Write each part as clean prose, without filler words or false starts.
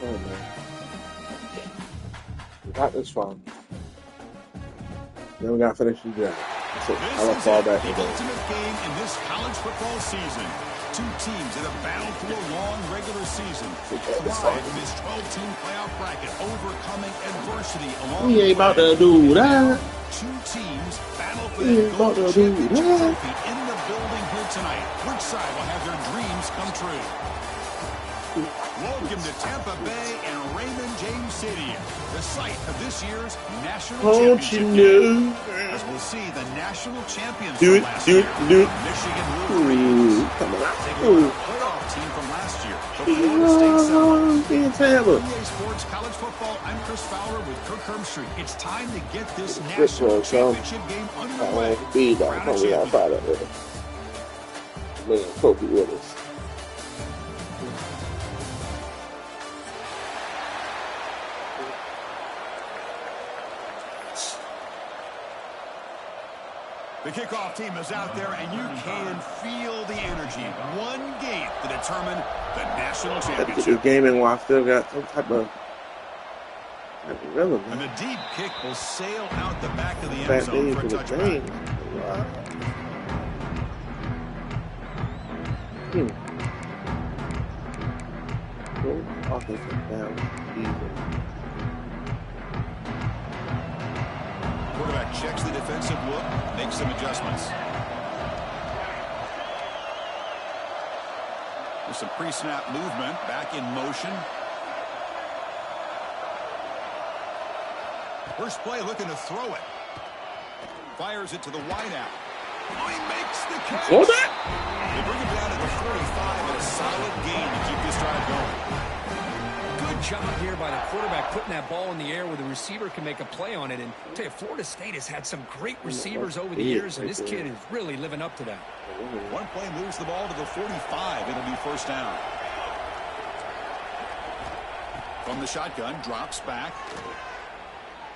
Oh, man. We got this far. Then we got to finish the drive. So this is the ultimate game in this college football season. Two teams that have battled through a long regular season. Thrive in this 12-team playoff bracket, overcoming adversity along we ain't about to do that. Two teams battle for the gold championship trophy in the building here tonight. Which side will have their dreams come true? Welcome to Tampa Bay and Raymond James Stadium, the site of this year's national championship game. As we'll see the national champions from last year, Michigan Wolverines, taking on a playoff team from last year, the Florida State Seminoles. EA Sports College Football, I'm Chris Fowler with Kirk Herbstreit. It's time to get this national championship game underway. Kobe with us. The kickoff team is out there, and you can feel the energy. One game to determine the national championship. This gaming while I still got some type of rhythm. And the deep kick will sail out the back of the end zone for a touchback. Wow. Offensive down. Quarterback checks the defensive look, makes some adjustments. There's some pre-snap movement, back in motion. First play looking to throw it. Fires it to the wideout. Oh, he makes the catch. Hold that. They bring him down to the 45 and a solid gain to keep this drive going. Good job here by the quarterback putting that ball in the air where the receiver can make a play on it. And I'll tell you, Florida State has had some great receivers over the years, and this kid is really living up to that. One play moves the ball to the 45. It'll be first down. From the shotgun, drops back.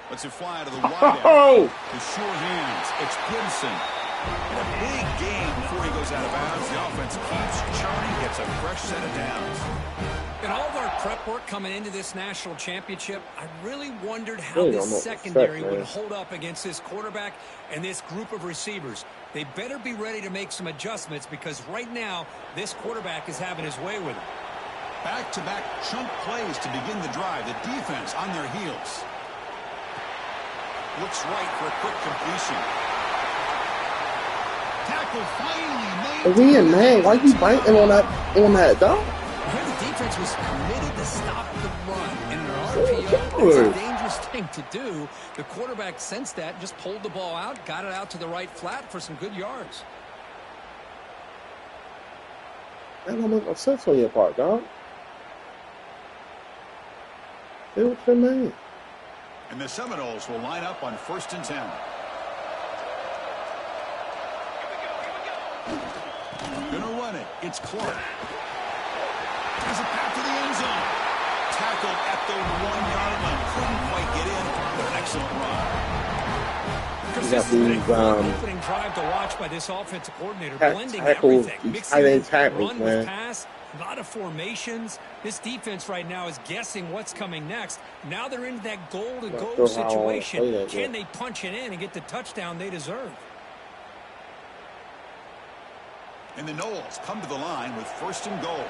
Lets it fly to the wideout. To sure hands. It's Gibson. And a big gain before he goes out of bounds. The offense keeps churning, gets a fresh set of downs. In all of our prep work coming into this national championship, I really wondered how this secondary would hold up against this quarterback and this group of receivers. They better be ready to make some adjustments because right now, this quarterback is having his way with it. Back-to-back chunk plays to begin the drive. The defense on their heels. Looks right for a quick completion. Tackle finally made. Again, man, why you biting on that dog? Here the defense was committed to stop the run. In an RPO, it's a dangerous thing to do. The quarterback sensed that, just pulled the ball out, got it out to the right flat for some good yards. That don't make no sense on your part, dog. Do what you mean. And the Seminoles will line up on 1st and 10. Gonna run it. It's Clark. Has it back to the end zone. Tackled at the 1-yard line. Couldn't quite get in, but an excellent run. This is an opening drive to watch by this offensive coordinator, blending everything, mixing run with pass, a lot of formations. This defense right now is guessing what's coming next. Now they're into that goal-to-goal situation. Can they punch it in and get the touchdown they deserve? And the Noles come to the line with 1st and goal.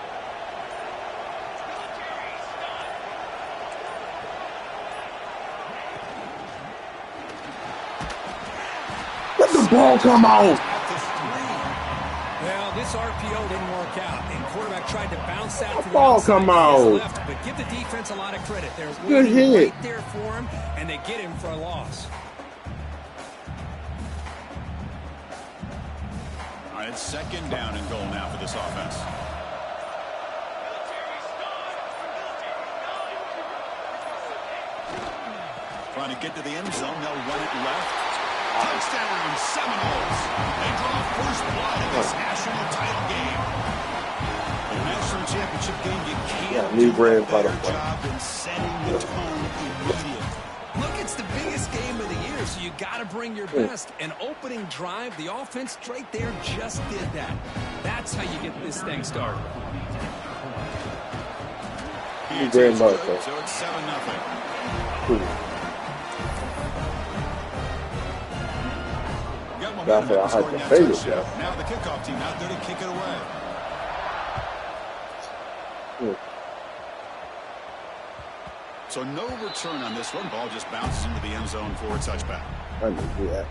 Let the ball come out. Well, this RPO didn't work out, and quarterback tried to bounce that to the ball come out. Left, but give the defense a lot of credit. They're waiting right there for him, and they get him for a loss. All right, it's 2nd down and goal now for this offense. Trying to get to the end zone. They'll run it left. Touchdown, Seminoles. They draw first blood in this national title game. The national championship game, you can't do a better job than setting the tone immediately. Look, it's the biggest game of the year, so you got to bring your best. An opening drive, the offense right there just did that. That's how you get this thing started. Thank you very much, so it's 7-0. Cool. That's what I had to say with that. Now the kickoff team out there to kick it away. So no return on this one. Ball just bounces into the end zone for a touchback. I knew that.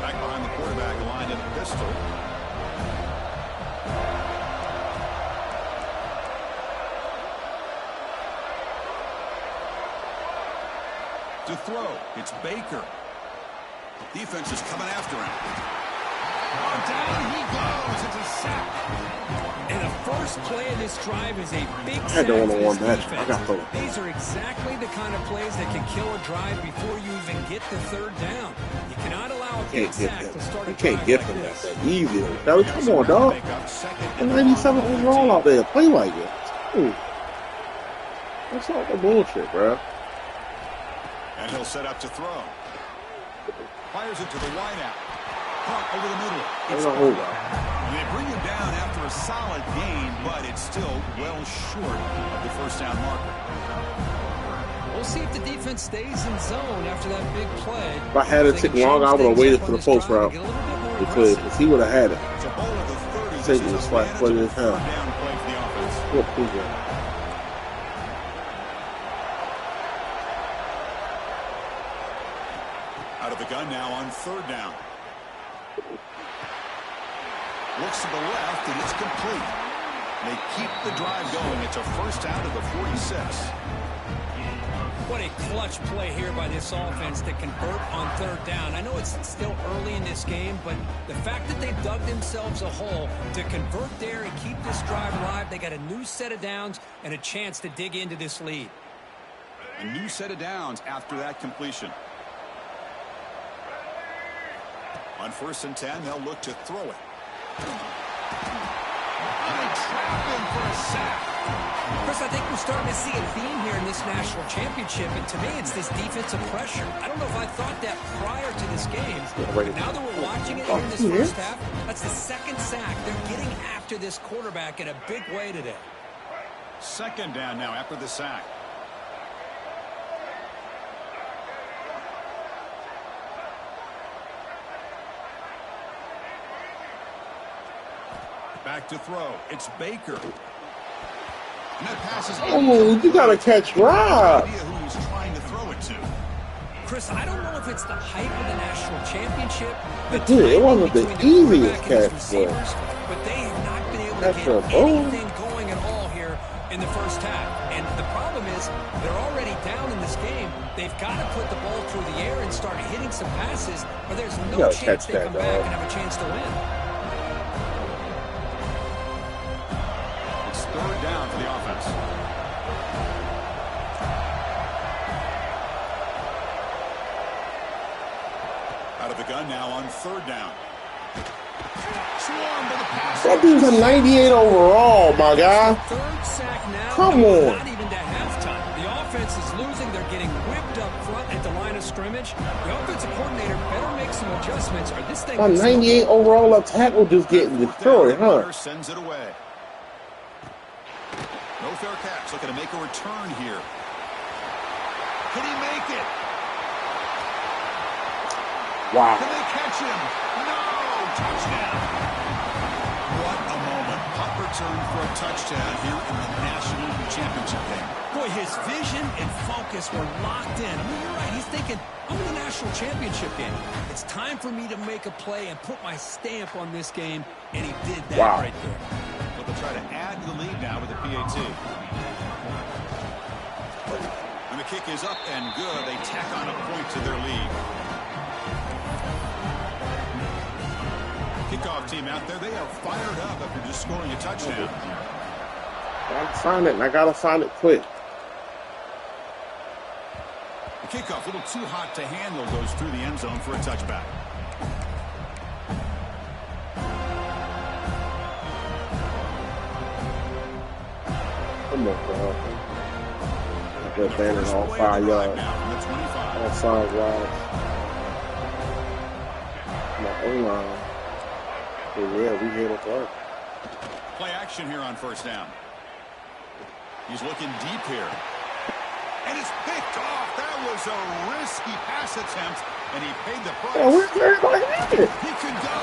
Back behind the quarterback line in a pistol. To throw, it's Baker. Defense is coming after him. Oh, down he goes. It's a sack. And the first play of this drive is a big I had sack the for one-on-one this match. I defense. got those. These are exactly the kind of plays that can kill a drive before you even get the third down. You cannot allow a big sack to start a You can't drive get like from this. that easy. Fellas, come on, dog. And 97 overall out there. Play like it. Ooh. That's all the bullshit, bro. And he'll set up to throw. Fires it to the wideout. Caught over the middle. It's a hold on. They bring him down after a solid gain, but it's still well short of the first down marker. We'll see if the defense stays in zone after that big play. If I had it They take can long, I change would have things waited up for on the this post drive route. and get a little bit more Because he would have had it. It's a ball of the 30. Take This this is a flat foot in his manageable hand. third down play for the offense. What PJ? Out of the gun now on third down. Looks to the left, and it's complete. They keep the drive going. It's a first down to the 46. What a clutch play here by this offense to convert on third down. I know it's still early in this game, but the fact that they dug themselves a hole to convert there and keep this drive alive, they got a new set of downs and a chance to dig into this lead. A new set of downs after that completion. On 1st and 10, they'll look to throw it. And they trap him for a sack. Chris, I think we're starting to see a theme here in this national championship, and to me, it's this defensive pressure. I don't know if I thought that prior to this game, but now that we're watching it here in this first half, that's the second sack. They're getting after this quarterback in a big way today. Second down now after the sack. Back to throw. It's Baker. And that pass is Oh, you gotta catch Rob. idea who he's trying to throw it to. Chris, I don't know if it's the hype of the national championship, the Dude, it wasn't the timing between easiest quarterback and catch, his boy. receivers, but they have not been able to That's get a bone. anything going at all here in the first half. And the problem is they're already down in this game. They've got to put the ball through the air and start hitting some passes, or there's no gotta chance catch they that, come back dog. and have a chance to win. It's third down for the offense. Out of the gun now on third down. Swarmed by the pass. That dude's a 98 overall, my guy. Third sack now. Come on. Not even to halftime. The offense is losing. They're getting whipped up front at the line of scrimmage. The offensive coordinator better make some adjustments, or this thing. A 98 overall left tackle just getting destroyed, huh? Runner sends it away. No fair catch. Looking to make a return here. Can he make it? Wow. Can they catch him? No! Touchdown. What a moment. Punt return for a touchdown here in the national championship game. Boy, his vision and focus were locked in. I mean, you're right. He's thinking, I'm in the national championship game. It's time for me to make a play and put my stamp on this game, and he did that right there. But they'll try to add to the lead now with the PAT. And the kick is up and good. They tack on a point to their lead. Kickoff team out there, they are fired up after just scoring a touchdown. I gotta find it, and I gotta find it quick. The kickoff, a little too hot to handle, goes through the end zone for a touchback. Come on, bro. But banning all 5 yards. All 5 yards. My O-line. But yeah, we hit it hard. Play action here on first down. He's looking deep here. And it's picked off. That was a risky pass attempt, and he paid the price. Oh, where's everybody at? He could go.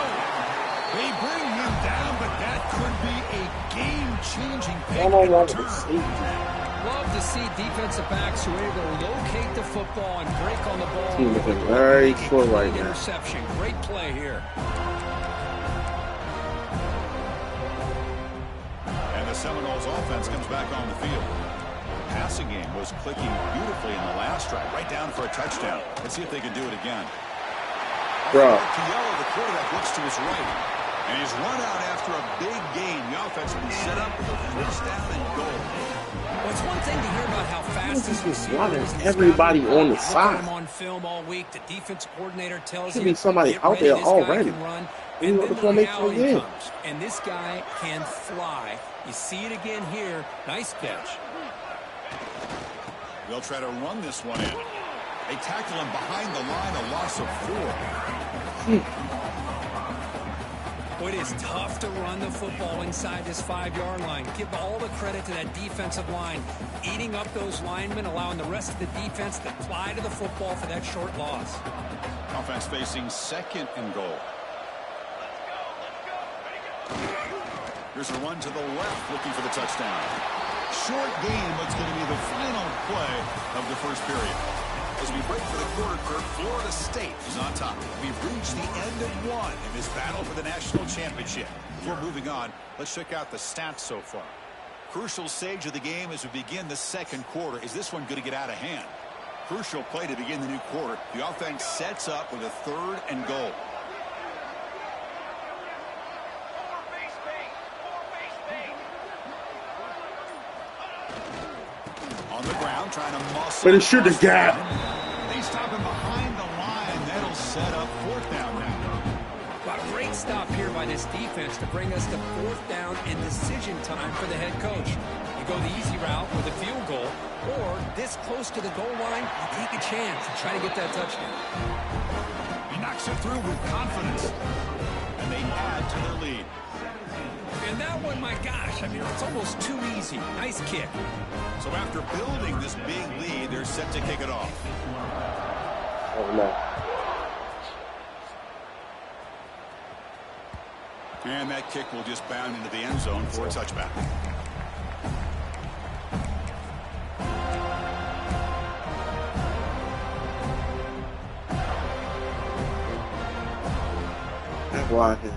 They bring him down, but that could be a game-changing pick and return. Love to see defensive backs who are able to locate the football and break on the ball. He's looking very slow right now. Interception. Great play here. And the Seminoles offense comes back on the field. Passing game was clicking beautifully in the last drive, right down for a touchdown. Let's see if they can do it again. Bro. The quarterback looks to his right, and he's run out after a big gain. The offense will be set up with a first down and goal. Well, it's one thing to hear about how fast this receiver is. Everybody on the side. On film all week, the defense coordinator tells you should be somebody out there already. Run, you know what the formation is. And this guy can fly. You see it again here. Nice catch. They'll try to run this one in. They tackle him behind the line, a loss of 4. It is tough to run the football inside this 5-yard line. Give all the credit to that defensive line. Eating up those linemen, allowing the rest of the defense to fly to the football for that short loss. Offense facing second and goal. Here's a run to the left, looking for the touchdown. Short game, what's going to be the final play of the first period. As we break for the quarter, Florida State is on top. We've reached the end of one in this battle for the national championship. Before moving on, let's check out the stats so far. Crucial stage of the game as we begin the second quarter. Is this one going to get out of hand? Crucial play to begin the new quarter. The offense sets up with a third and goal. On the ground, trying to muscle. But it should have got. They stop him behind the line. That'll set up fourth down now. Well, great stop here by this defense to bring us to fourth down and decision time for the head coach. You go the easy route with a field goal, or this close to the goal line, you take a chance and try to get that touchdown. He knocks it through with confidence, and they add to their lead. And that one, my gosh, I mean, it's almost too easy. Nice kick. So after building this big lead, they're set to kick it off. Oh, no. And that kick will just bound into the end zone for a touchback. That's why I can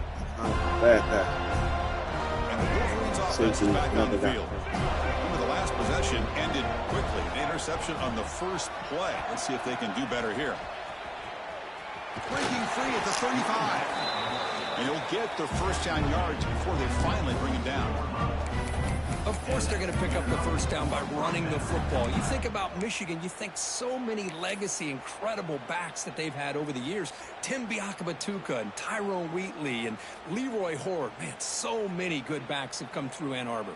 bad pass. And the Wolverines offense is back on the field. Remember, the last possession ended quickly. An interception on the first play. Let's see if they can do better here. Breaking free at the 35. And he'll get the first down yards before they finally bring him down. Of course they're going to pick up the first down by running the football. You think about Michigan, you think so many legacy, incredible backs that they've had over the years. Tim Biakabatuka and Tyrone Wheatley and Leroy Horde. Man, so many good backs have come through Ann Arbor.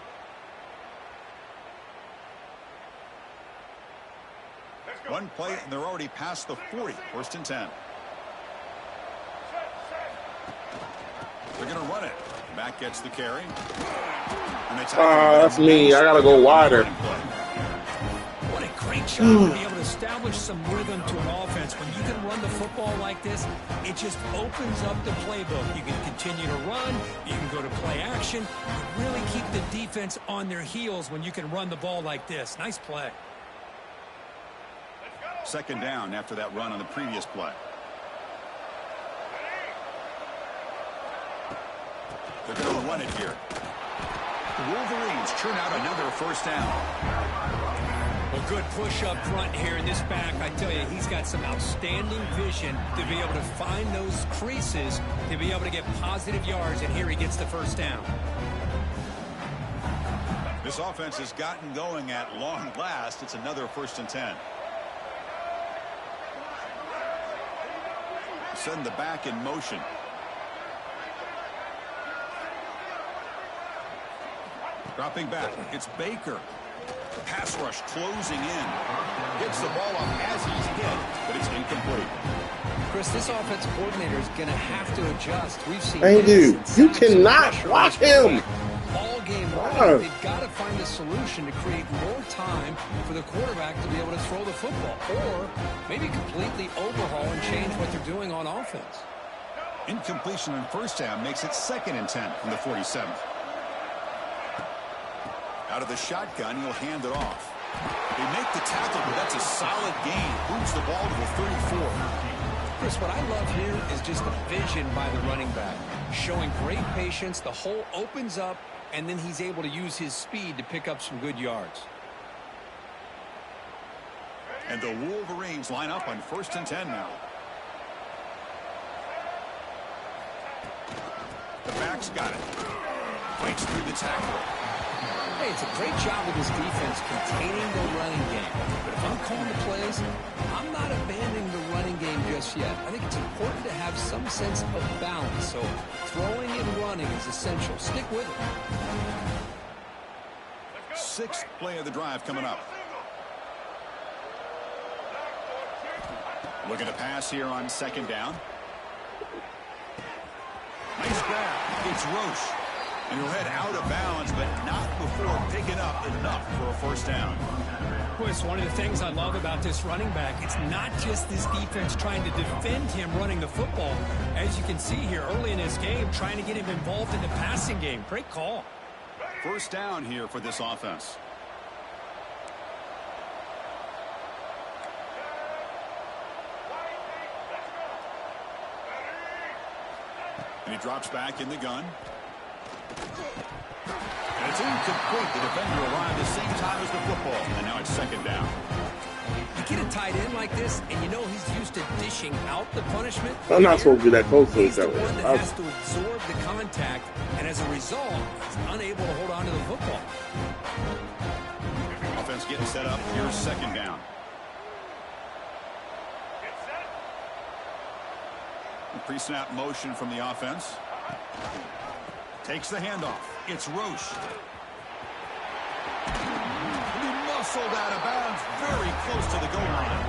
One play, and they're already past the 40. First and 10. They're going to run it. Back gets the carry. That's me. I got to go wider. What a great job to be able to establish some rhythm to an offense. When you can run the football like this, it just opens up the playbook. You can continue to run. You can go to play action. You really keep the defense on their heels when you can run the ball like this. Nice play. Second down after that run on the previous play. They're going to run it here. The Wolverines churn out another first down. A good push up front here in this back. I tell you, he's got some outstanding vision to be able to find those creases, to be able to get positive yards, and here he gets the first down. This offense has gotten going at long last. It's another first and 10. Send the back in motion. Dropping back, it's Baker. The pass rush closing in. Gets the ball up as he's hit, but it's incomplete. Chris, this offensive coordinator is going to have to adjust. We've seen Thank you. You cannot watch him. All game long, they've got to find a solution to create more time for the quarterback to be able to throw the football, or maybe completely overhaul and change what they're doing on offense. Incompletion on first down makes it 2nd and 10 from the 47. Out of the shotgun, he'll hand it off. They make the tackle, but that's a solid gain. Moves the ball to the 34. Chris, what I love here is just the vision by the running back. Showing great patience, the hole opens up, and then he's able to use his speed to pick up some good yards. And the Wolverines line up on 1st and 10 now. The back's got it. Fights through the tackle. Hey, it's a great job of this defense containing the running game. But if I'm calling the plays, I'm not abandoning the running game just yet. I think it's important to have some sense of balance. So throwing and running is essential. Stick with it. 6th play of the drive coming up. Looking to pass here on 2nd down. Nice grab. It's Roche. And he'll head out of bounds, but not before picking up enough for a 1st down. Chris, one of the things I love about this running back, it's not just this defense trying to defend him running the football. As you can see here early in this game, trying to get him involved in the passing game. Great call. 1st down here for this offense. And he drops back in the gun. And it's incomplete. The defender arrived the same time as the football. And now it's 2nd down. You get a tight end like this, and you know he's used to dishing out the punishment. I'm not supposed to be that close to He's it. the one that has to absorb the contact, and as a result, he's unable to hold on to the football. Offense getting set up. Here's 2nd down. Pre-snap motion from the offense. Takes the handoff. It's Roche. He muscled out of bounds very close to the goal line.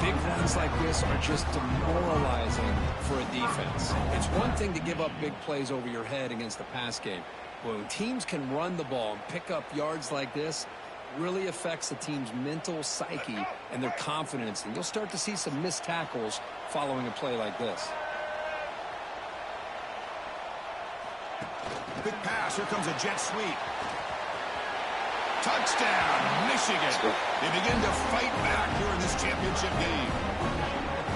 Big runs like this are just demoralizing for a defense. It's one thing to give up big plays over your head against the pass game. When teams can run the ball and pick up yards like this, it really affects the team's mental psyche and their confidence. And you'll start to see some missed tackles following a play like this. Big pass. Here comes a jet sweep. Touchdown, Michigan. They begin to fight back here in this championship game.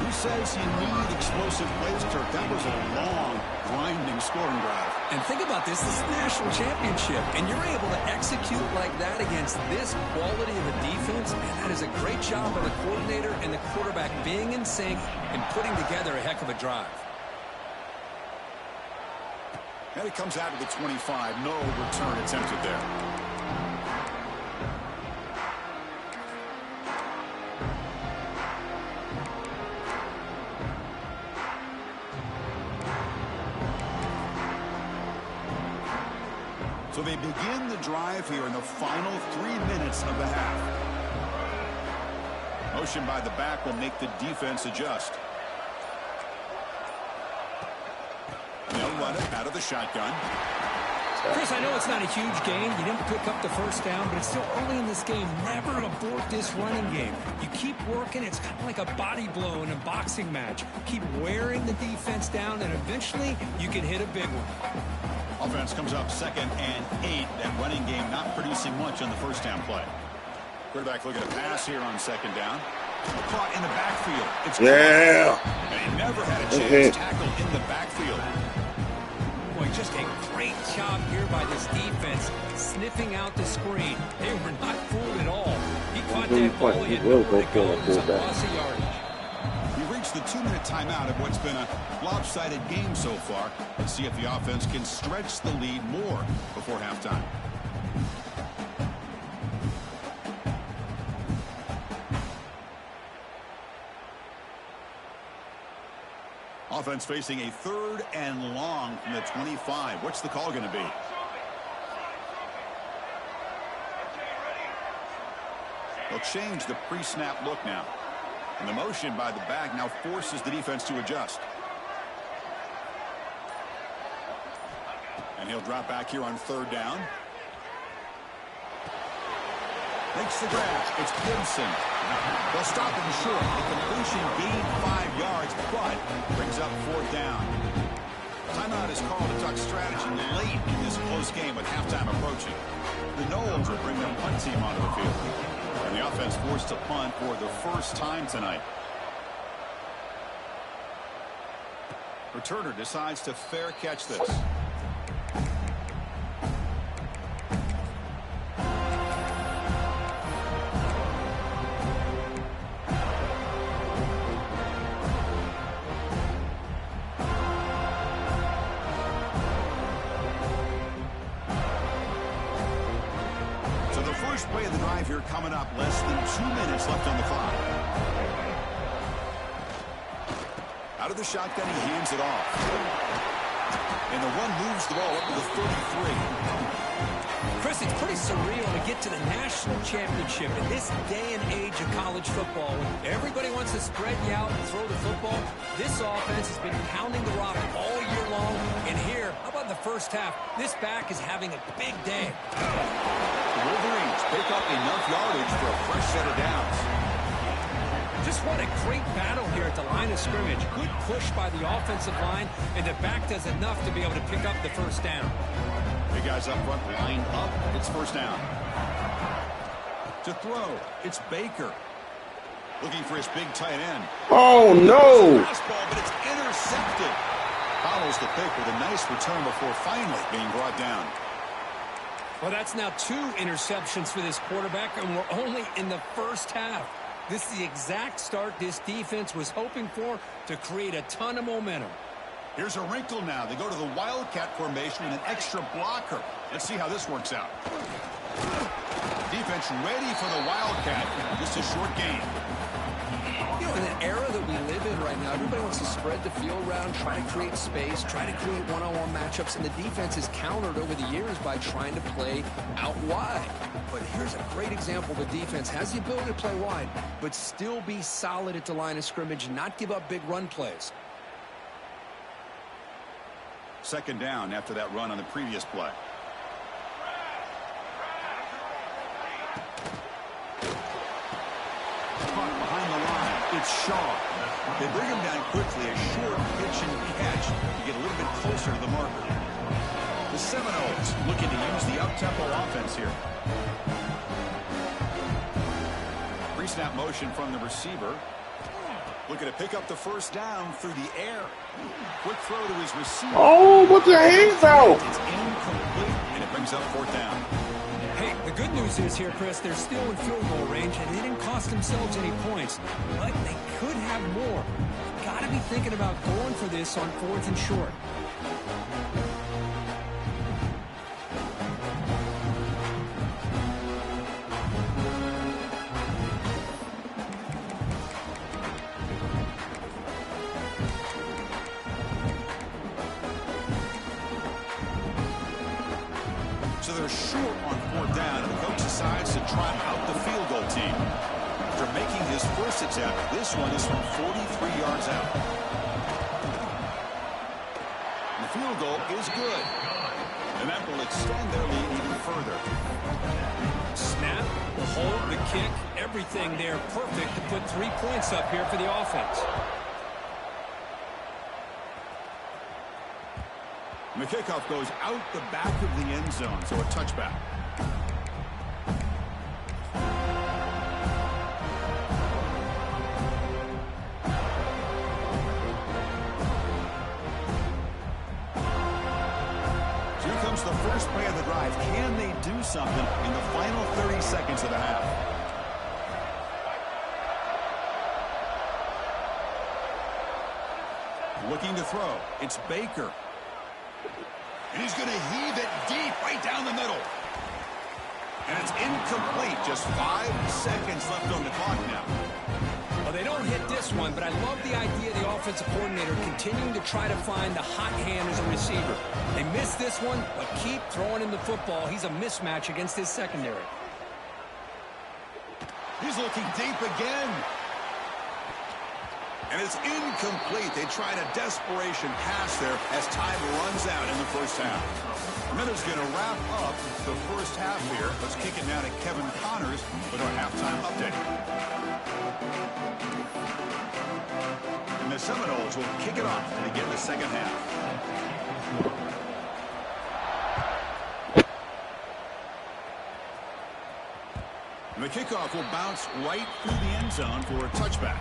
Who says you need explosive plays, Kirk? That was a long, grinding scoring drive. And think about this. This is the national championship, and you're able to execute like that against this quality of a defense, and that is a great job by the coordinator and the quarterback being in sync and putting together a heck of a drive. And it comes out of the 25. No return attempted there. So they begin the drive here in the final 3 minutes of the half. Motion by the back will make the defense adjust. They'll run it out of the shotgun. Chris, I know it's not a huge gain. You didn't pick up the 1st down, but it's still early in this game. Never abort this running game. You keep working. It's kind of like a body blow in a boxing match. Keep wearing the defense down, and eventually you can hit a big one. Offense comes up 2nd and 8. That running game not producing much on the 1st down play. Quarterback looking to pass here on 2nd down. Caught in the backfield. It's and he never had a chance tackled in the backfield. Boy, just a great job here by this defense, sniffing out the screen. They were not fooled at all. He caught that ball. He had nowhere to go. It was a loss of yardage. We reached the 2-minute timeout of what's been a lopsided game so far. Let's see if the offense can stretch the lead more before halftime. Offense facing a 3rd and long from the 25. What's the call going to be? They'll change the pre-snap look now. And the motion by the back now forces the defense to adjust. And he'll drop back here on 3rd down. Makes the grab. It's Gibson. They'll stop him short. The completion gained 5 yards, but brings up 4th down. Timeout is called to talk strategy late in this close game with halftime approaching. The Noles will bring their punt team onto the field. And the offense forced to punt for the first time tonight. Returner decides to fair catch this. Play of the drive here coming up. Less than 2 minutes left on the clock. Out of the shotgun, he hands it off. And the run moves the ball up to the 33. Chris, it's pretty surreal to get to the national championship in this day and age of college football. When everybody wants to spread you out and throw the football, this offense has been pounding the rock all year long. And here, how about the first half? This back is having a big day. The Wolverines pick up enough yardage for a fresh set of downs. Just what a great battle here at the line of scrimmage. Good push by the offensive line, and the back does enough to be able to pick up the first down. Big guys up front line up. It's 1st down. To throw, it's Baker. Looking for his big tight end. Oh, no. Fastball, but it's intercepted. Follows the pick with a nice return before finally being brought down. Well, that's now 2 interceptions for this quarterback, and we're only in the first half. This is the exact start this defense was hoping for to create a ton of momentum. Here's a wrinkle now. They go to the Wildcat formation and an extra blocker. Let's see how this works out. Defense ready for the Wildcat. Just a short game. You know, in the era that we live in right now, everybody wants to spread the field around, try to create space, try to create one-on-one matchups, and the defense is countered over the years by trying to play out wide. But here's a great example. The defense has the ability to play wide, but still be solid at the line of scrimmage, not give up big run plays. 2nd down after that run on the previous play. Caught behind the line. It's Shaw. They bring him down quickly. A short pitch and catch to get a little bit closer to the marker. The Seminoles looking to use the up-tempo offense here. Pre-snap motion from the receiver. Looking to pick up the first down through the air. Quick throw to his receiver. Oh, put your hands out. It's incomplete, and it brings up 4th down. Hey, the good news is here, Chris, they're still in field goal range, and they didn't cost themselves any points. But they could have more. Got to be thinking about going for this on 4th and short. So they're short on 4th down, and the coach decides to trot out the field goal team. After making his first attempt, this one is from 43 yards out. And the field goal is good. And that will extend their lead even further. Snap, the hold, the kick, everything there perfect to put 3 points up here for the offense. And the kickoff goes out the back of the end zone, so a touchback. So here comes the first play of the drive. Can they do something in the final 30 seconds of the half? Looking to throw. It's Baker. And he's going to heave it deep right down the middle. And it's incomplete. Just 5 seconds left on the clock now. Well, they don't hit this one, but I love the idea of the offensive coordinator continuing to try to find the hot hand as a receiver. They missed this one, but keep throwing him the football. He's a mismatch against his secondary. He's looking deep again. And it's incomplete. They tried a desperation pass there as time runs out in the first half. Miller's going to wrap up the first half here. Let's kick it now to Kevin Connors with our halftime update. And the Seminoles will kick it off to begin the second half. And the kickoff will bounce right through the end zone for a touchback.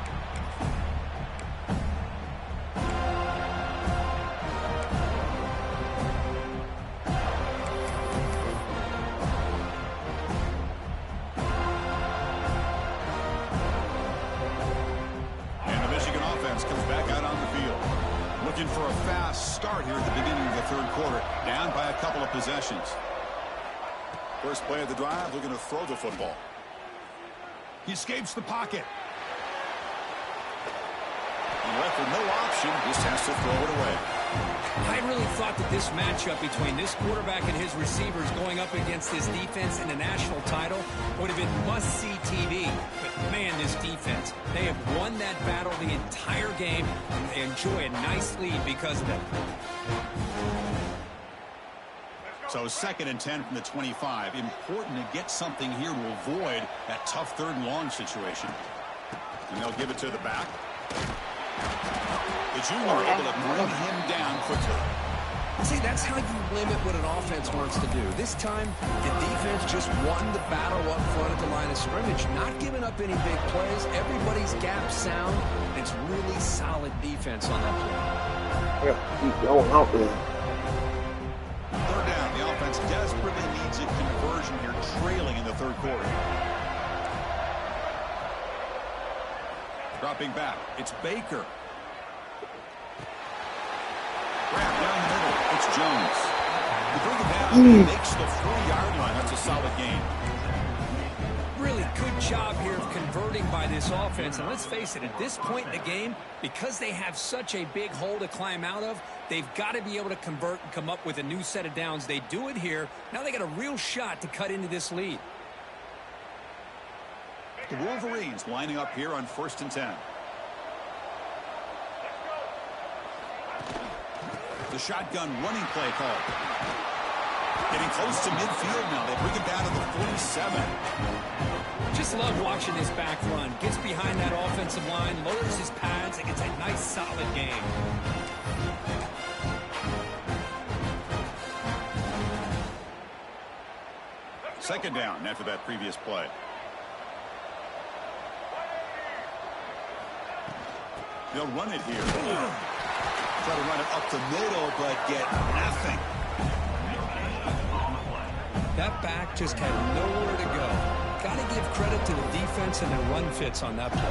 For a fast start here at the beginning of the third quarter, down by a couple of possessions. First play of the drive, looking to throw the football. He escapes the pocket. And left with no option, just has to throw it away. I really thought that this matchup between this quarterback and his receivers going up against this defense in the national title would have been must-see TV. But, man, this defense, they have won that battle the entire game, and they enjoy a nice lead because of it. So 2nd and 10 from the 25. Important to get something here to avoid that tough 3rd and long situation. And they'll give it to the back. The junior able to bring him down quickly. See, that's how you limit what an offense wants to do. This time, the defense just won the battle up front at the line of scrimmage, not giving up any big plays. Everybody's gap sound. It's really solid defense on that play. Yeah, keep going out there. 3rd down. The offense desperately needs a conversion here, trailing in the 3rd quarter. Dropping back, it's Baker. Wrapped down the middle, it's Jones. You bring it down, he makes the 4-yard line. That's a solid gain. Really good job here of converting by this offense. And let's face it, at this point in the game, because they have such a big hole to climb out of, they've got to be able to convert and come up with a new set of downs. They do it here. Now they got a real shot to cut into this lead. The Wolverines lining up here on 1st and 10. The shotgun running play call. Getting close to midfield now. They bring it down to the 47. Just love watching this back run. Gets behind that offensive line, lowers his pads, and gets a nice solid game. Second down after that previous play. They'll run it here. Try to run it up the middle, but get nothing. That back just had nowhere to go. Got to give credit to the defense and their run fits on that play.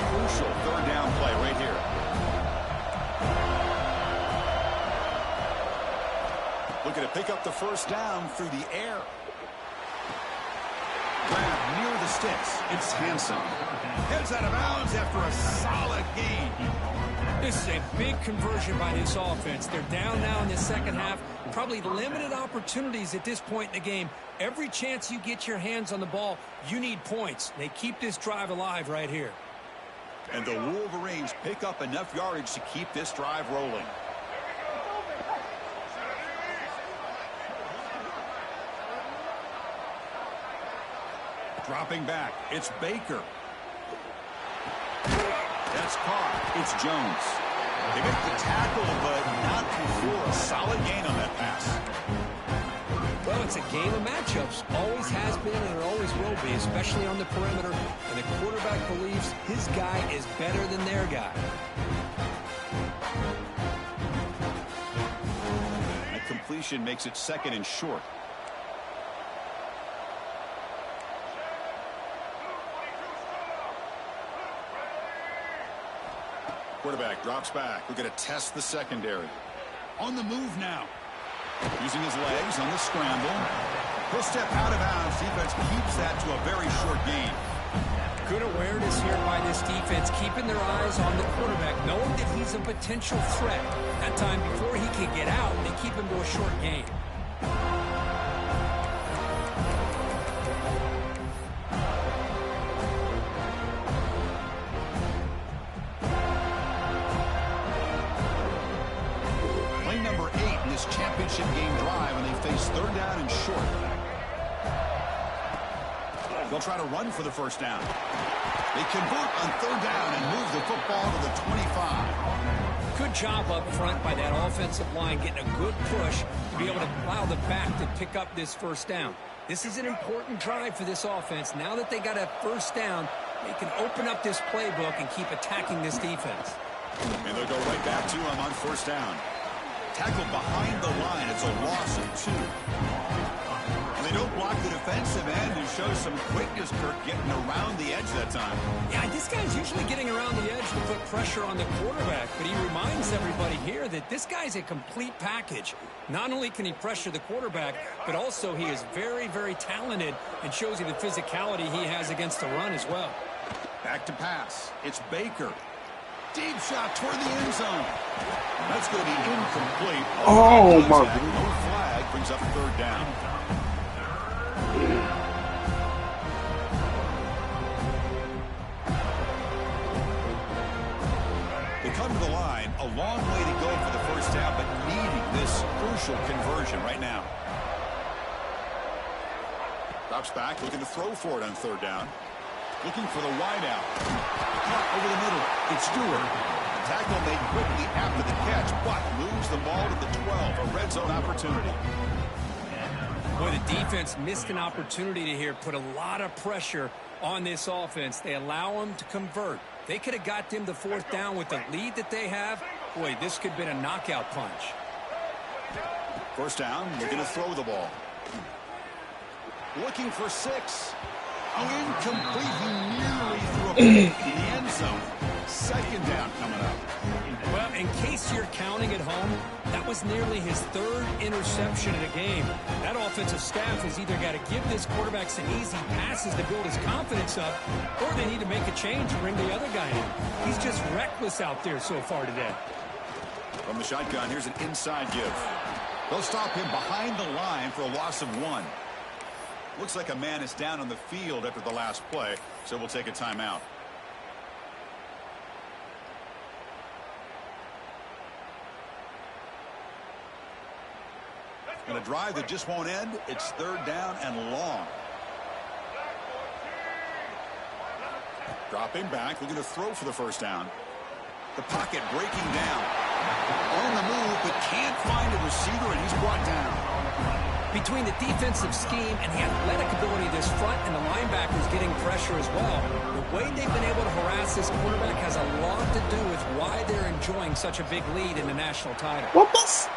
Crucial 3rd down play right here. Looking to pick up the 1st down through the air. Grab near the sticks. It's Hansen. Heads out of bounds after a solid gain. This is a big conversion by this offense. They're down now in the second half. Probably limited opportunities at this point in the game. Every chance you get your hands on the ball, you need points. They keep this drive alive right here. And the Wolverines pick up enough yardage to keep this drive rolling. Dropping back, it's Baker. That's caught. It's Jones. They make the tackle, but not before a solid gain on that pass. Well, it's a game of matchups. Always has been and it always will be, especially on the perimeter. And the quarterback believes his guy is better than their guy. That completion makes it 2nd and short. Quarterback drops back. We're going to test the secondary. On the move now. Using his legs on the scramble. He'll step out of bounds. Defense keeps that to a very short gain. Good awareness here by this defense, keeping their eyes on the quarterback, knowing that he's he's a potential threat. That time before he can get out, they keep him to a short game. Play number 8 in this championship game drive, and they face third down and short. They'll try to run for the first down. They convert on third down and move the football to the 25. Good job up front by that offensive line, getting a good push to be able to allow the back to pick up this first down. This is an important drive for this offense. Now that they got a first down, they can open up this playbook and keep attacking this defense. And they'll go right back to him on first down. Tackled behind the line. It's a loss of 2. And they don't block the defensive end, who shows some quickness, Kirk, getting around the edge that time. Yeah, this guy's usually getting around the edge to put pressure on the quarterback, but he reminds everybody here that this guy's a complete package. Not only can he pressure the quarterback, but also he is very, very talented and shows you the physicality he has against the run as well. Back to pass. It's Baker. Deep shot toward the end zone. That's going to be incomplete. Oh, my God. No flag brings up third down. They come to the line, a long way to go for the first down, but needing this crucial conversion right now. Drops back, looking to throw for it on third down. Looking for the wide out. Caught over the middle. It's Stewart. Tackle made quickly after the catch, but moves the ball to the 12. A red zone opportunity. Boy, the defense missed an opportunity to here, put a lot of pressure on this offense. They allow them to convert. They could have got them the fourth down with the lead that they have. Boy, this could have been a knockout punch. First down, they're going to throw the ball. Looking for 6. Incomplete. He nearly threw a ball in the end zone. Second down coming up. Well, in case you're counting at home, that was nearly his 3rd interception in a game. That offensive staff has either got to give this quarterback some easy passes to build his confidence up, or they need to make a change and bring the other guy in. He's just reckless out there so far today. From the shotgun, here's an inside give. They'll stop him behind the line for a loss of 1. Looks like a man is down on the field after the last play, so we'll take a timeout. And a drive that just won't end. It's third down and long. Dropping back, looking to throw for the first down. The pocket breaking down. On the move, but can't find a receiver, and he's brought down. Between the defensive scheme and the athletic ability of this front and the linebackers getting pressure as well, the way they've been able to harass this quarterback has a lot to do with why they're enjoying such a big lead in the national title. What this?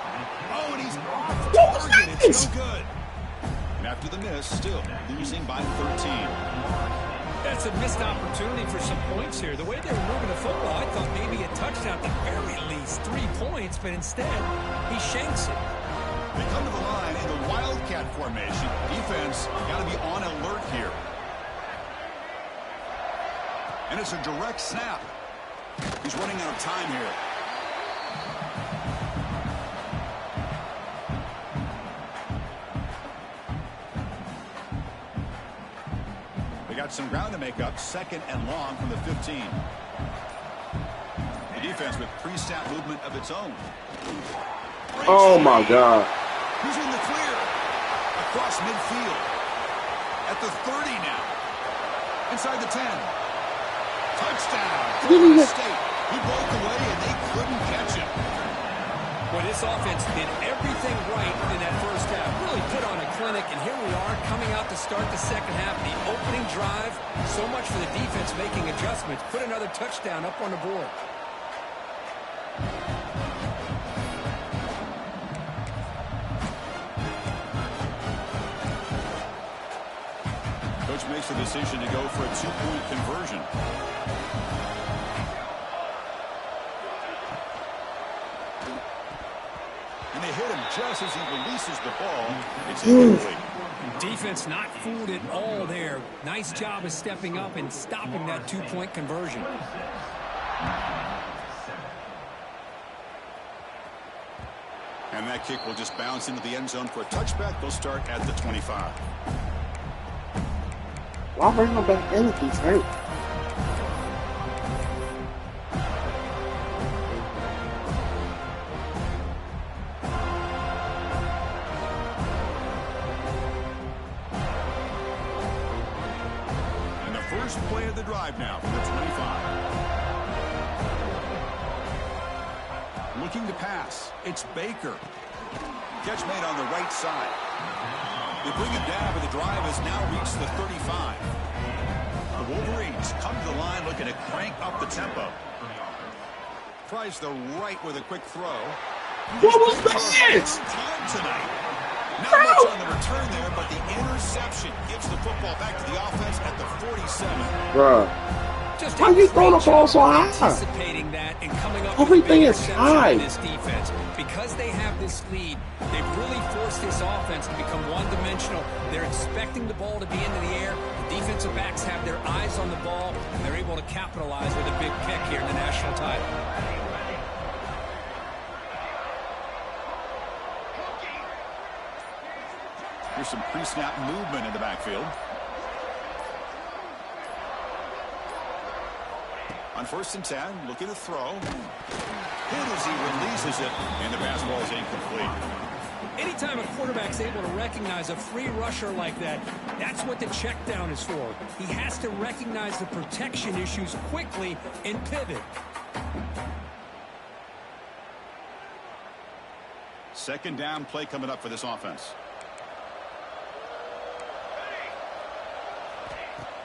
Oh, and he's off target. It's no good. And after the miss, still losing by 13. That's a missed opportunity for some points here. The way they were moving the football, I thought maybe a touchdown, at the very least 3 points, but instead he shanks it. They come to the line in the Wildcat formation. Defense got to be on alert here. And it's a direct snap. He's running out of time here. They got some ground to make up. 2nd and long from the 15. The defense with pre-snap movement of its own. Oh, my God. He's in the clear. Across midfield. At the 30 now. Inside the 10. Touchdown. Florida State. He broke away and they couldn't catch him. Well, this offense did everything right in that first half. Really put on a clinic, and here we are coming out to start the second half. The opening drive, so much for the defense making adjustments. Put another touchdown up on the board. Coach makes the decision to go for a 2-point conversion. And they hit him just as he releases the ball. It's incomplete. Defense not fooled at all there. Nice job of stepping up and stopping that 2-point conversion. And that kick will just bounce into the end zone for a touchback. They'll start at the 25. Why bring him back in if he's hurt? And the first play of the drive now for the 25. Looking to pass. It's Baker. Catch made on the right side. They bring him down, but the drive has now reached the 35. The Wolverines come to the line looking to crank up the tempo. Tries the right with a quick throw. What was that? Time tonight. Not much on the return there, but the interception gives the football back to the offense at the 47. Bruh. Why you throwing the ball so high? Anticipating that and coming up Everything with is high. this defense. Because they have this lead, they've really forced this offense to become one-dimensional. They're expecting the ball to be into the air. The defensive backs have their eyes on the ball, and they're able to capitalize with a big pick here in the national title. Here's some pre-snap movement in the backfield. On 1st and 10, looking to throw. Hit as he releases it, and the pass ball is incomplete. Anytime a quarterback's able to recognize a free rusher like that, that's what the check down is for. He has to recognize the protection issues quickly and pivot. Second down play coming up for this offense.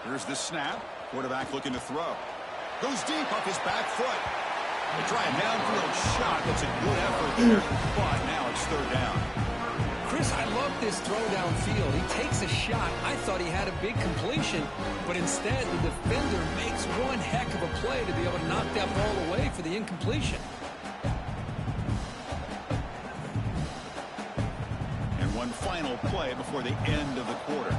Here's the snap. Quarterback looking to throw. Goes deep off his back foot. They try a downfield shot. That's a good effort there, but now it's 3rd down. Chris, I love this throw downfield. He takes a shot. I thought he had a big completion, but instead the defender makes one heck of a play to be able to knock that ball away for the incompletion. And one final play before the end of the quarter.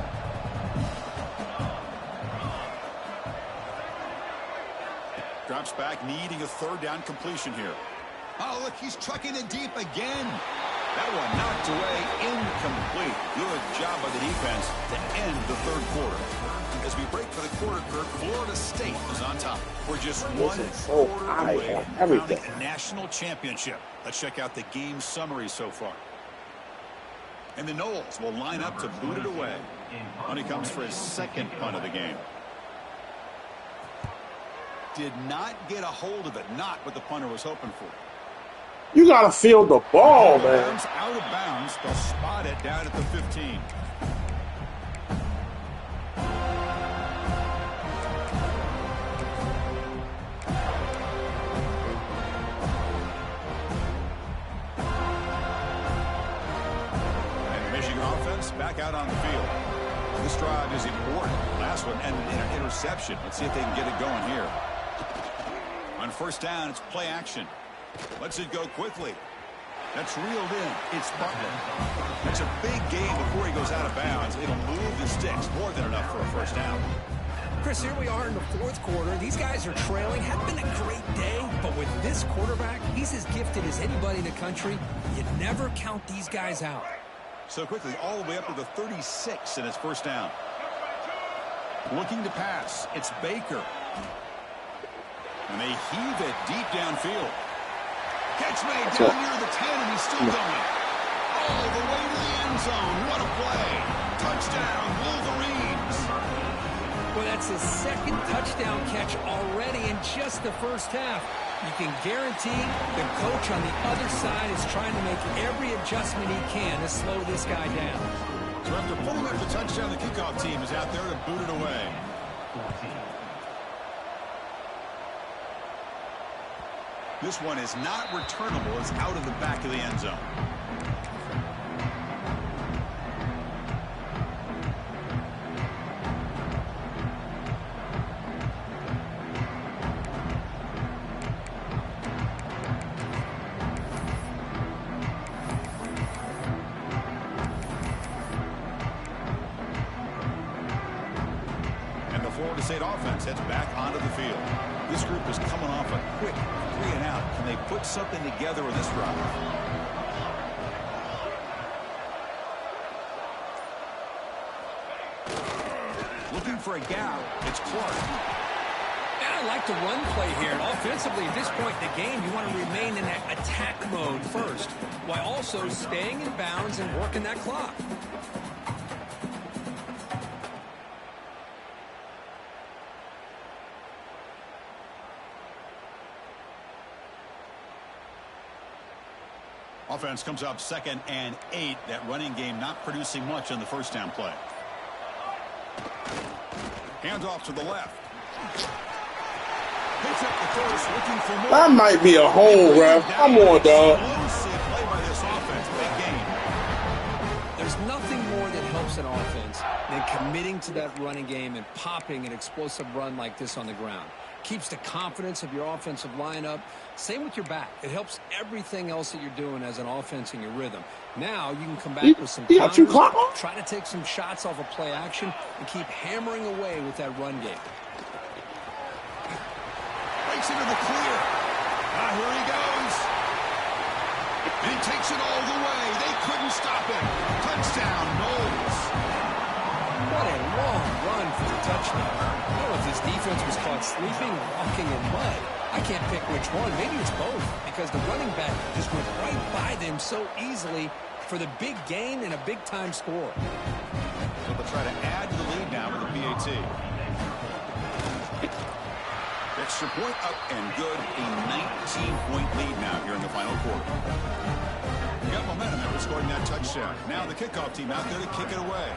Drops back, needing a 3rd down completion here. Oh, look, he's trucking it deep again. That one knocked away, incomplete. Good job by the defense to end the 3rd quarter. As we break for the quarter, Kirk, Florida State is on top. We're just one quarter away from crowning a national championship. Let's check out the game summary so far. And the Noles will line up to boot it away when he comes for his 2nd punt of the game. Did not get a hold of it. Not what the punter was hoping for. You gotta feel the ball, man. Out of bounds. They'll spot it down at the 15. And the Michigan offense back out on the field. This drive is important. Last one ended in an interception. Let's see if they can get it going here. On 1st down, it's play action. Lets it go quickly. That's reeled in. It's Butler. It's a big game before he goes out of bounds. It'll move the sticks more than enough for a 1st down. Chris, here we are in the 4th quarter. These guys are trailing. Hasn't been a great day, but with this quarterback, he's as gifted as anybody in the country. You never count these guys out. So quickly, all the way up to the 36 in his 1st down. Looking to pass. It's Baker. And they heave it deep downfield. Catch made down near the 10, and he's still going. All the way to the end zone. What a play. Touchdown, Wolverines. Well, that's his 2nd touchdown catch already in just the 1st half. You can guarantee the coach on the other side is trying to make every adjustment he can to slow this guy down. So after pulling up the touchdown, the kickoff team is out there to boot it away. This one is not returnable. It's out of the back of the end zone. And the Florida State offense heads back onto the field. This group is coming off a quick 3-and-out. Can they put something together in this drive? Looking for a gap. It's Clark. I like the run play here. And offensively, at this point in the game, you want to remain in that attack mode first, while also staying in bounds and working that clock. Offense comes up 2nd and 8. That running game not producing much on the first down play. Hands off to the left. Picks up the first, looking for more. That might be a hole, ref. Come on, dog. Explosive play by this offense. Big game. There's nothing more that helps an offense than committing to that running game and popping an explosive run like this on the ground. Keeps the confidence of your offensive lineup. Same with your back. It helps everything else that you're doing as an offense in your rhythm. Now you can come back with some counters, try to take some shots off of play action, and keep hammering away with that run game. Breaks into the clear. Here he goes. And he takes it all the way. They couldn't stop it. Touchdown, Knowles. What a long run for the touchdown. I don't know if this defense was caught sleeping or walking in mud. I can't pick which one. Maybe it's both, because the running back just went right by them so easily for the big gain and a big-time score. So they'll try to add to the lead now with the PAT. Extra point up and good. A 19-point lead now here in the final quarter. We got momentum after scoring that touchdown. Now the kickoff team out there to kick it away.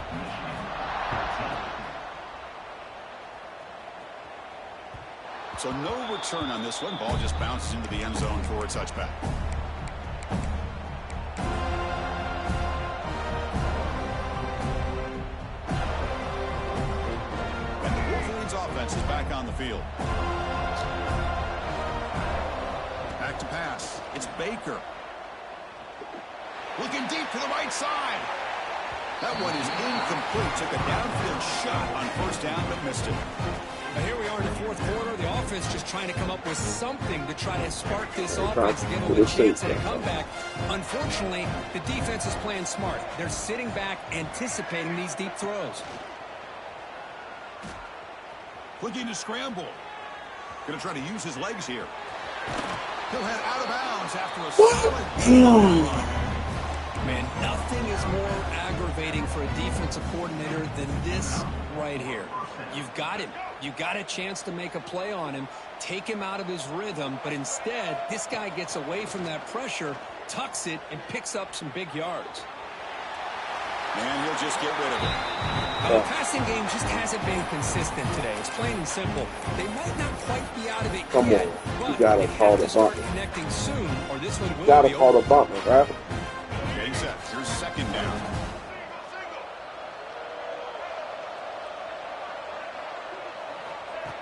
So no return on this one. Ball just bounces into the end zone for a touchback. And the Wolverines offense is back on the field. Back to pass. It's Baker. Looking deep to the right side. That one is incomplete. Took a downfield shot on first down, but missed it. Now here we are in the fourth quarter. The offense just trying to come up with something to try to spark this offense, give them a chance at a comeback. Unfortunately, the defense is playing smart. They're sitting back, anticipating these deep throws. Looking to scramble. Going to try to use his legs here. He'll head out of bounds after a solid run. Man, nothing is more aggravating for a defensive coordinator than this right here. You've got him. You got a chance to make a play on him, take him out of his rhythm, but instead, this guy gets away from that pressure, tucks it, and picks up some big yards. And he'll just get rid of it. The passing game just hasn't been consistent today. It's plain and simple. They might not quite be out of it yet, you gotta call the bump. Connecting soon, or this one will You gotta call the bump, right? Getting set. Here's second down.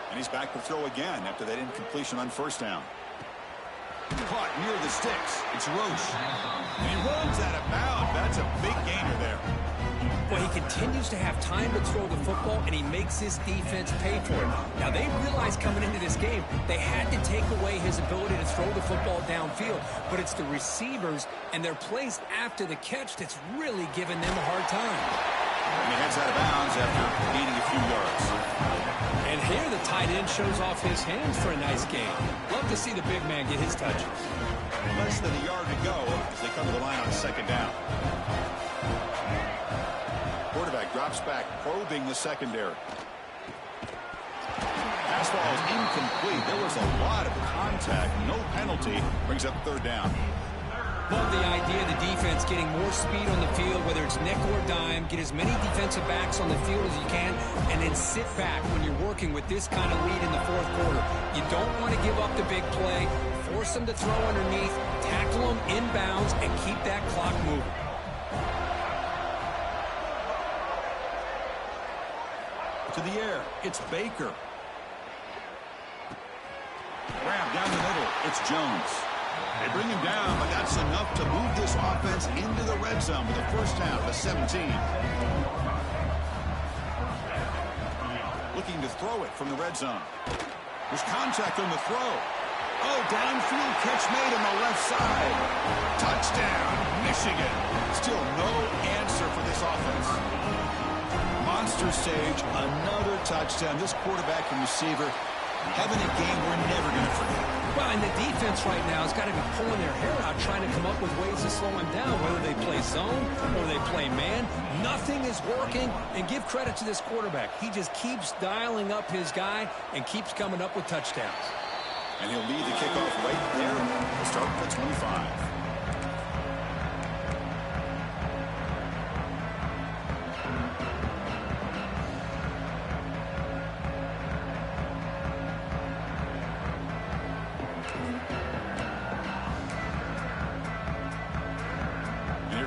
And he's back to throw again after that incompletion on first down. Caught near the sticks. It's Roche. And he runs out of bounds. That's a big gainer there. Well, he continues to have time to throw the football, and he makes his defense pay for it. Now, they realized coming into this game they had to take away his ability to throw the football downfield, but it's the receivers and their plays after the catch that's really giving them a hard time. And he heads out of bounds after gaining a few yards. And here the tight end shows off his hands for a nice gain. Love to see the big man get his touches. Less than a yard to go as they come to the line on second down. Quarterback drops back, probing the secondary. Pass ball is incomplete. There was a lot of contact. No penalty. Brings up third down. Love the idea of the defense getting more speed on the field, whether it's nickel or dime. Get as many defensive backs on the field as you can, and then sit back when you're working with this kind of lead in the fourth quarter. You don't want to give up the big play. Force them to throw underneath, tackle them inbounds, and keep that clock moving. To the air, it's Baker. Grab down the middle, it's Jones. They bring him down, but that's enough to move this offense into the red zone with a first down to 17. Looking to throw it from the red zone. There's contact on the throw. Oh, downfield catch made on the left side. Touchdown, Michigan. Still no answer for this offense. monster stage, another touchdown. This quarterback and receiver having a game we're never going to forget. Well, and the defense right now has got to be pulling their hair out, trying to come up with ways to slow him down, whether they play zone or they play man. Nothing is working, and give credit to this quarterback. He just keeps dialing up his guy and keeps coming up with touchdowns. And he'll lead the kickoff right there. We'll start with the 25.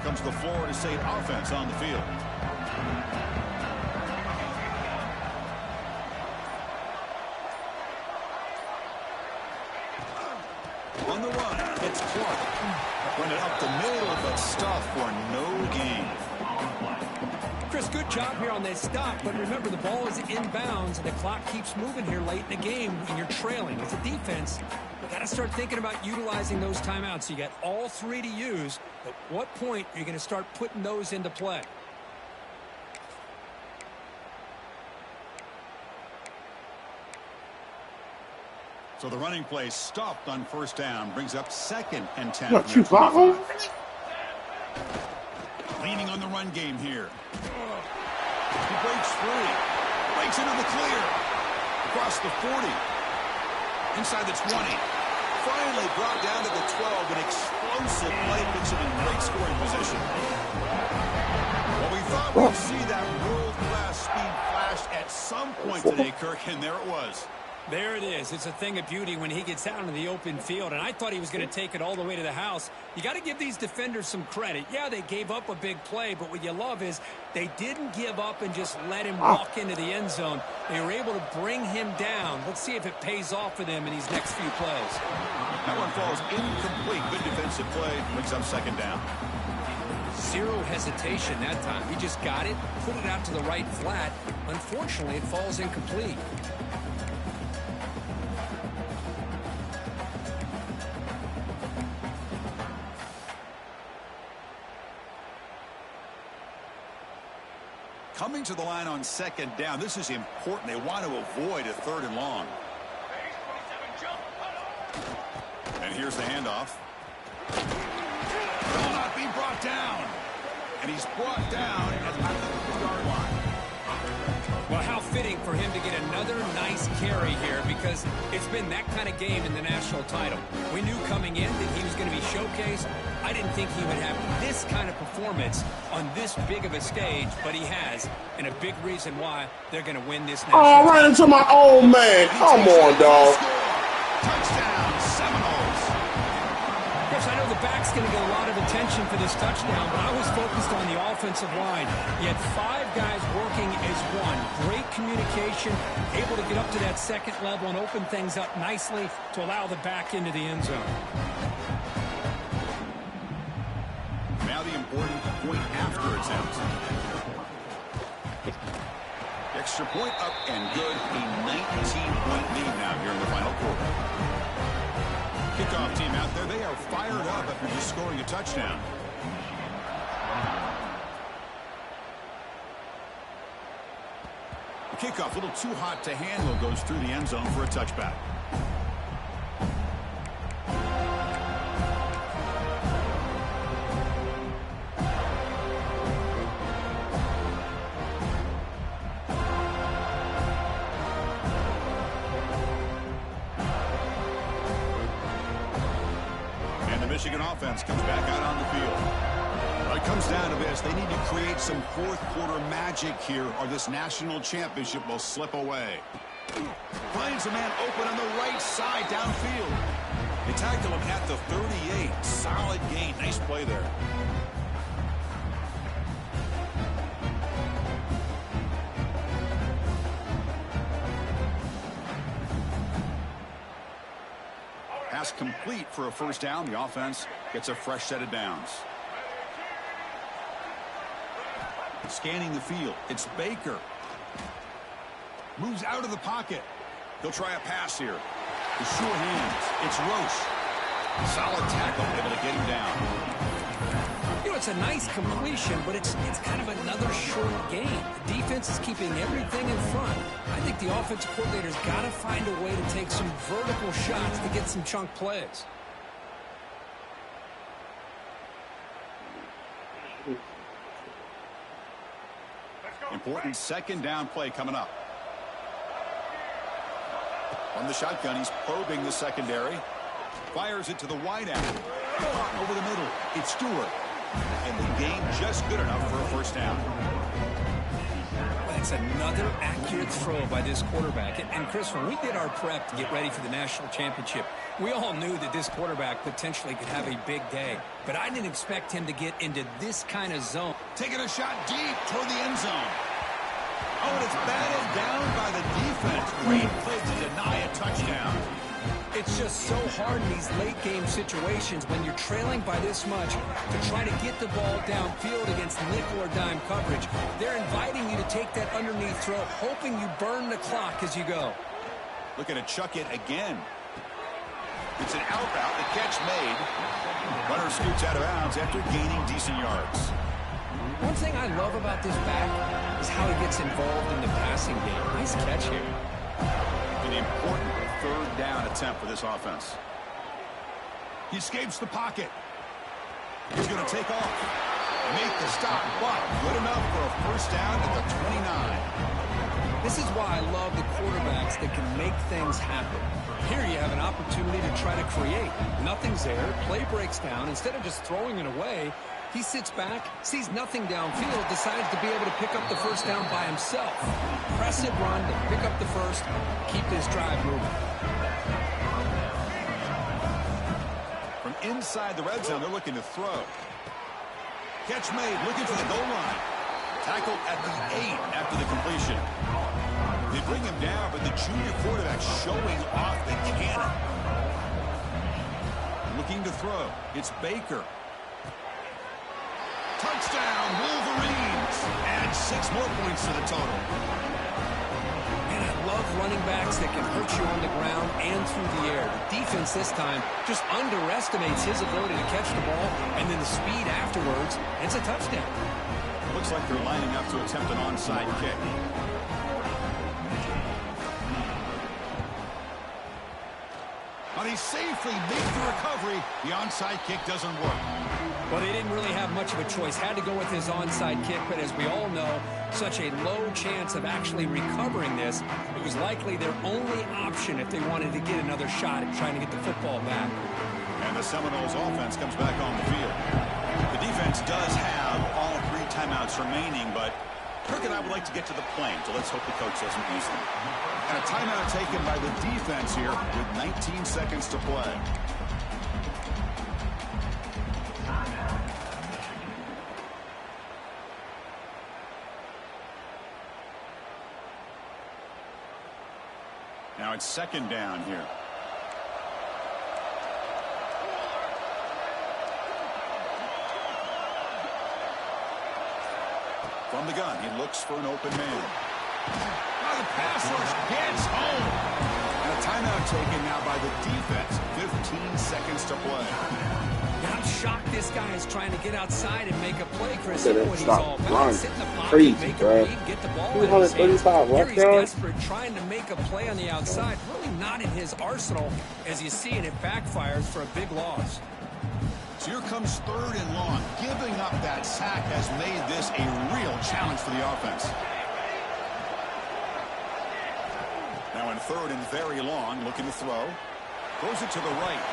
Comes the Florida State offense on the field. On the run, it's Clark. Run it up the middle, but stuff for no gain. Chris, good job here on this stop, but remember the ball is inbounds and the clock keeps moving here late in the game and you're trailing. As a defense, got to start thinking about utilizing those timeouts. You got all three to use. At what point are you going to start putting those into play? So the running play stopped on first down, brings up 2nd and 10. What, you follow? Leaning on the run game here. He breaks free. Breaks into the clear. Across the 40. Inside the 20. Finally brought down to the 12. An explosive play puts him in great scoring position. Well, we thought we'd see that world-class speed flash at some point today, Kirk, and there it was. There it is. It's a thing of beauty when he gets out in the open field, and I thought he was going to take it all the way to the house. You got to give these defenders some credit. Yeah, they gave up a big play, but what you love is they didn't give up and just let him walk into the end zone. They were able to bring him down. Let's see if it pays off for them in these next few plays. That one falls incomplete. Good defensive play. Brings up 2nd down. Zero hesitation that time. He just got it, put it out to the right flat. Unfortunately, it falls incomplete. Coming to the line on 2nd down. This is important. They want to avoid a 3rd and long. And here's the handoff. Will not be brought down. And he's brought down at the 50-yard line. Well, how fitting for him to get another nice carry here, because it's been that kind of game in the national title. We knew coming in that he was going to be showcased. I didn't think he would have this kind of performance on this big of a stage, but he has, and a big reason why they're going to win this national title. I ran into my old man. Come on, dog. Touchdown, Seminoles. Chris, I know the back's going to get a lot of attention for this touchdown, but I was focused on the offensive line. You had 5 guys working as one. Great communication, able to get up to that 2nd level and open things up nicely to allow the back into the end zone. Now the important point after attempt. Extra point up and good. A 19-point lead now here in the final quarter. Kickoff team out there. They are fired up after just scoring a touchdown. The kickoff a little too hot to handle, goes through the end zone for a touchback. Michigan offense comes back out on the field. It comes down to this. They need to create some 4th quarter magic here, or this national championship will slip away. Finds a man open on the right side downfield. They tackle him at the 38. Solid gain. Nice play there. Pass complete for a 1st down. The offense gets a fresh set of downs. Scanning the field. It's Baker. Moves out of the pocket. He'll try a pass here. The sure hands. It's Roche. Solid tackle. Able to get him down. You know, it's a nice completion, but it's kind of another short game. The defense is keeping everything in front. I think the offensive coordinator's got to find a way to take some vertical shots to get some chunk plays. Important second down play coming up. From the shotgun, he's probing the secondary. Fires it to the wide out. Over the middle, it's Stewart. And the game just good enough for a first down. That's another accurate throw by this quarterback. And Chris, when we did our prep to get ready for the national championship, we all knew that this quarterback potentially could have a big day. But I didn't expect him to get into this kind of zone. Taking a shot deep toward the end zone. Oh, and it's batted down by the defense. Great play to deny a touchdown. It's just so hard in these late-game situations when you're trailing by this much to try to get the ball downfield against nickel or dime coverage. They're inviting you to take that underneath throw, hoping you burn the clock as you go. Looking to chuck it again. It's an out route. The catch made. Runner scoots out of bounds after gaining decent yards. One thing I love about this back is how he gets involved in the passing game. Nice catch here. An important third down attempt for this offense. He escapes the pocket. He's going to take off. Make the stop, but good enough for a first down at the 29. This is why I love the quarterbacks that can make things happen. Here you have an opportunity to try to create. Nothing's there. Play breaks down. Instead of just throwing it away, he sits back, sees nothing downfield, decides to be able to pick up the first down by himself. Impressive run to pick up the first, keep this drive moving. From inside the red zone, they're looking to throw. Catch made, looking for the goal line. Tackled at the 8 after the completion. They bring him down, but the junior quarterback showing off the cannon. Looking to throw. It's Baker. Touchdown, Wolverines. Add 6 more points to the total. And I love running backs that can hurt you on the ground and through the air. The defense this time just underestimates his ability to catch the ball, and then the speed afterwards. It's a touchdown. Looks like they're lining up to attempt an onside kick. But he safely makes the recovery. The onside kick doesn't work. Well, they didn't really have much of a choice. Had to go with his onside kick, but as we all know, such a low chance of actually recovering this. It was likely their only option if they wanted to get another shot at trying to get the football back. And the Seminoles offense comes back on the field. The defense does have all 3 timeouts remaining, but Kirk and I would like to get to the plane, so let's hope the coach doesn't use them. And a timeout taken by the defense here with 19 seconds to play. Now it's second down here. From the gun, he looks for an open man. Now the pass rush gets home. And a timeout taken now by the defense. 15 seconds to play. Now I'm shocked this guy is trying to get outside and make a play, Chris. You know what he's all about. Run. Sit in the pocket, Crazy, make bro. a read, get the ball in his hands. 235 Here he's yards. desperate, trying to make a play on the outside. Really not in his arsenal, as you see, and it backfires for a big loss. So here comes 3rd and long. Giving up that sack has made this a real challenge for the offense. Now in 3rd and very long, looking to throw. Throws it to the right.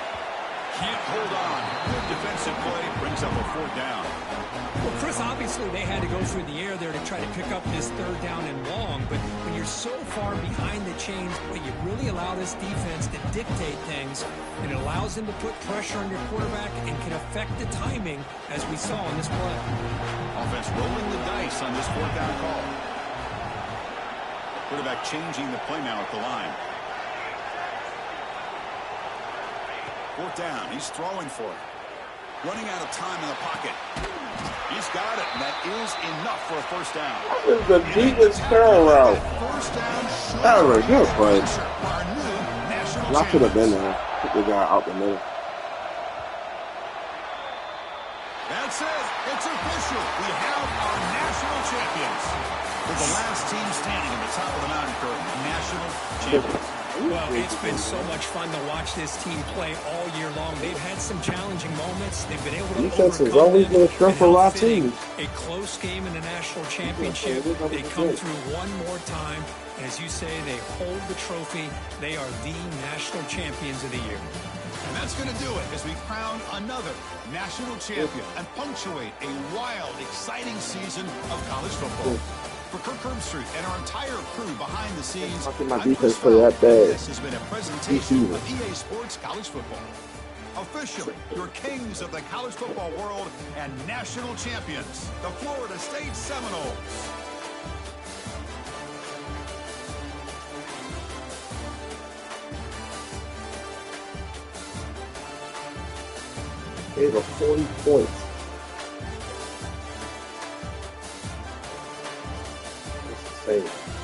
Can't hold on. Good defensive play. Brings up a 4th down. Well, Chris, obviously they had to go through the air there to try to pick up this 3rd down and long, but when you're so far behind the chains, boy, you really allow this defense to dictate things, and it allows them to put pressure on your quarterback and can affect the timing, as we saw in this play. Offense rolling the dice on this 4th down call. Quarterback changing the play now at the line. 4th down. He's throwing for it. Running out of time in the pocket. He's got it, and that is enough for a first down. That is the deepest parallel. First down. That was a good play. Our new national I should have been champions. there. Took the guy out the middle. That's it. It's official. We have our national champions. With the last team standing at the top of the mountain curtain, national champions. Well, it's been so much fun to watch this team play all year long. They've had some challenging moments. They've been able to defense has overcome always been a them. strength for a lot of teams. A close game in the national championship. They come through one more time. And as you say, they hold the trophy. They are the national champions of the year. And that's going to do it as we crown another national champion and punctuate a wild, exciting season of college football. For Kirk Herbstreit and our entire crew behind the scenes, my defense play that bad. This has been a presentation of EA Sports College Football. Officially, your kings of the college football world and national champions, the Florida State Seminoles. They have 40 points. That's insane.